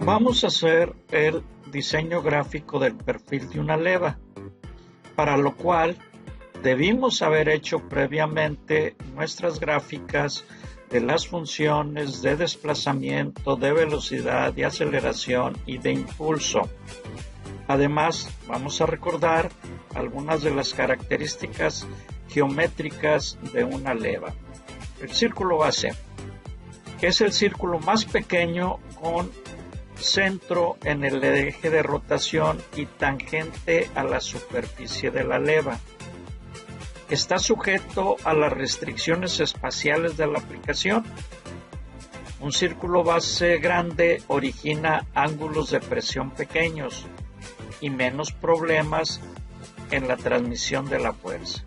Vamos a hacer el diseño gráfico del perfil de una leva, para lo cual debimos haber hecho previamente nuestras gráficas de las funciones de desplazamiento, de velocidad, de aceleración y de impulso. Además, vamos a recordar algunas de las características geométricas de una leva. El círculo base es el círculo más pequeño con centro en el eje de rotación y tangente a la superficie de la leva. Está sujeto a las restricciones espaciales de la aplicación. Un círculo base grande origina ángulos de presión pequeños y menos problemas en la transmisión de la fuerza.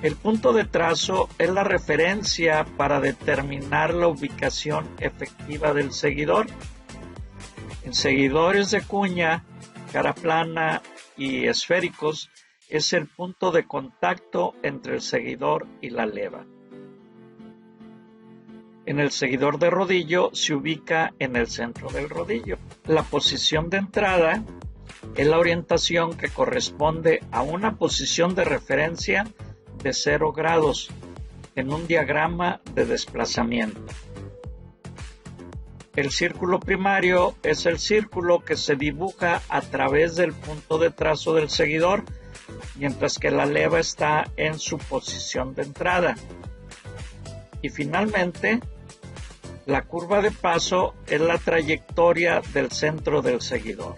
El punto de trazo es la referencia para determinar la ubicación efectiva del seguidor. En seguidores de cuña, cara plana y esféricos, es el punto de contacto entre el seguidor y la leva. En el seguidor de rodillo se ubica en el centro del rodillo. La posición de entrada es la orientación que corresponde a una posición de referencia de 0 grados en un diagrama de desplazamiento. El círculo primario es el círculo que se dibuja a través del punto de trazo del seguidor, mientras que la leva está en su posición de entrada. Y finalmente, la curva de paso es la trayectoria del centro del seguidor.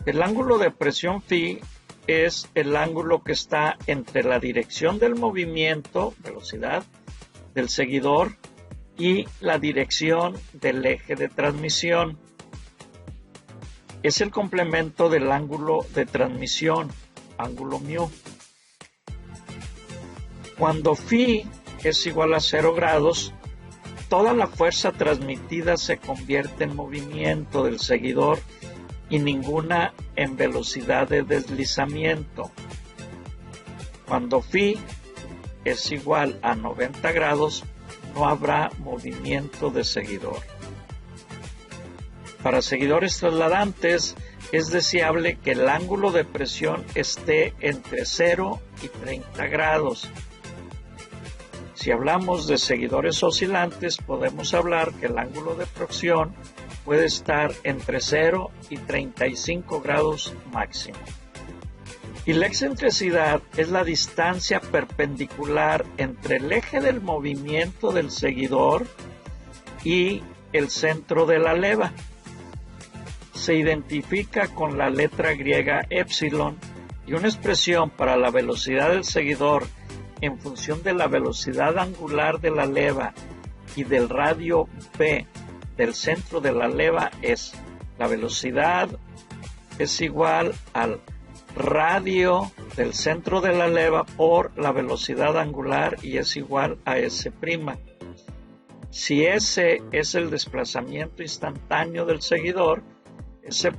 El ángulo de presión phi es el ángulo que está entre la dirección del movimiento, velocidad, del seguidor y la dirección del eje de transmisión. Es el complemento del ángulo de transmisión, ángulo μ. Cuando phi es igual a 0 grados, toda la fuerza transmitida se convierte en movimiento del seguidor y ninguna en velocidad de deslizamiento. Cuando phi es igual a 90 grados, no habrá movimiento de seguidor. Para seguidores trasladantes, es deseable que el ángulo de presión esté entre 0 y 30 grados. Si hablamos de seguidores oscilantes, podemos hablar que el ángulo de presión puede estar entre 0 y 35 grados máximo. Y la excentricidad es la distancia perpendicular entre el eje del movimiento del seguidor y el centro de la leva. Se identifica con la letra griega epsilon, y una expresión para la velocidad del seguidor en función de la velocidad angular de la leva y del radio b del centro de la leva es: la velocidad es igual al radio del centro de la leva por la velocidad angular y es igual a S'. Si S es el desplazamiento instantáneo del seguidor, S'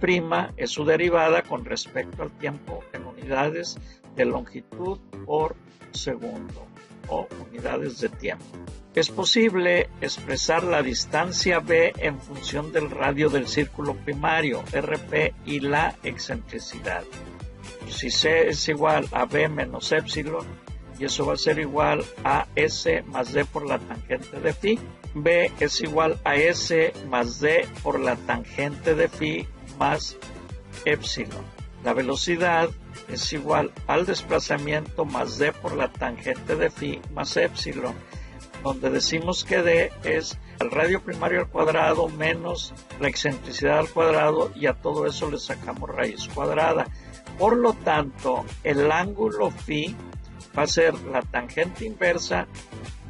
es su derivada con respecto al tiempo en unidades de longitud por segundo o unidades de tiempo. Es posible expresar la distancia b en función del radio del círculo primario, Rp, y la excentricidad. Si C es igual a B menos epsilon, y eso va a ser igual a S más D por la tangente de phi, B es igual a S más D por la tangente de phi más epsilon. La velocidad es igual al desplazamiento más D por la tangente de phi más epsilon, donde decimos que D es el radio primario al cuadrado menos la excentricidad al cuadrado, y a todo eso le sacamos raíz cuadrada. Por lo tanto, el ángulo phi va a ser la tangente inversa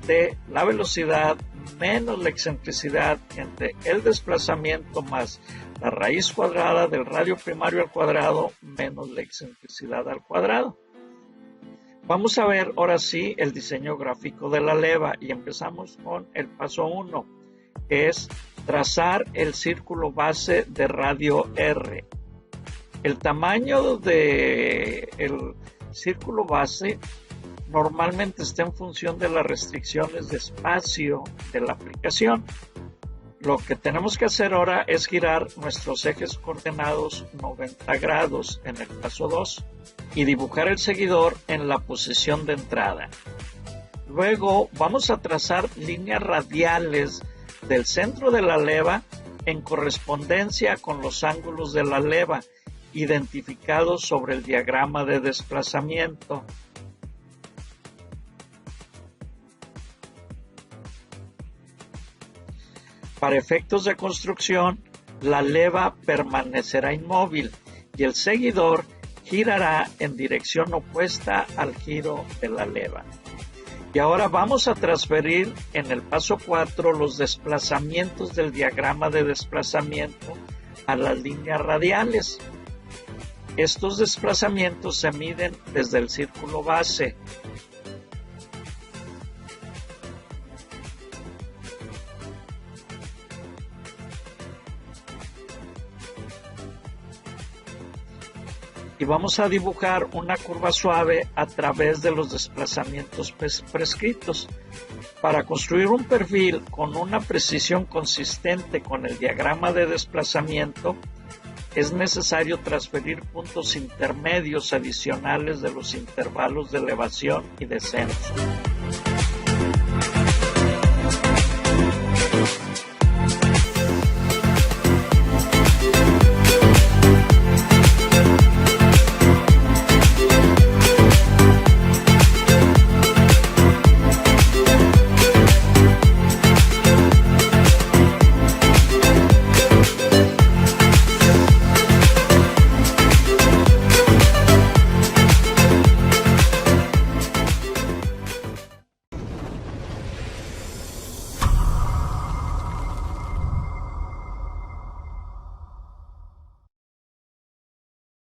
de la velocidad menos la excentricidad entre el desplazamiento más la raíz cuadrada del radio primario al cuadrado menos la excentricidad al cuadrado. Vamos a ver ahora sí el diseño gráfico de la leva, y empezamos con el paso 1, que es trazar el círculo base de radio R. El tamaño del círculo base normalmente está en función de las restricciones de espacio de la aplicación. Lo que tenemos que hacer ahora es girar nuestros ejes coordenados 90 grados en el paso 2 y dibujar el seguidor en la posición de entrada. Luego vamos a trazar líneas radiales del centro de la leva en correspondencia con los ángulos de la leva identificados sobre el diagrama de desplazamiento. Para efectos de construcción, la leva permanecerá inmóvil y el seguidor girará en dirección opuesta al giro de la leva. Y ahora vamos a transferir en el paso 4 los desplazamientos del diagrama de desplazamiento a las líneas radiales. Estos desplazamientos se miden desde el círculo base. Y vamos a dibujar una curva suave a través de los desplazamientos prescritos. Para construir un perfil con una precisión consistente con el diagrama de desplazamiento, es necesario transferir puntos intermedios adicionales de los intervalos de elevación y descenso.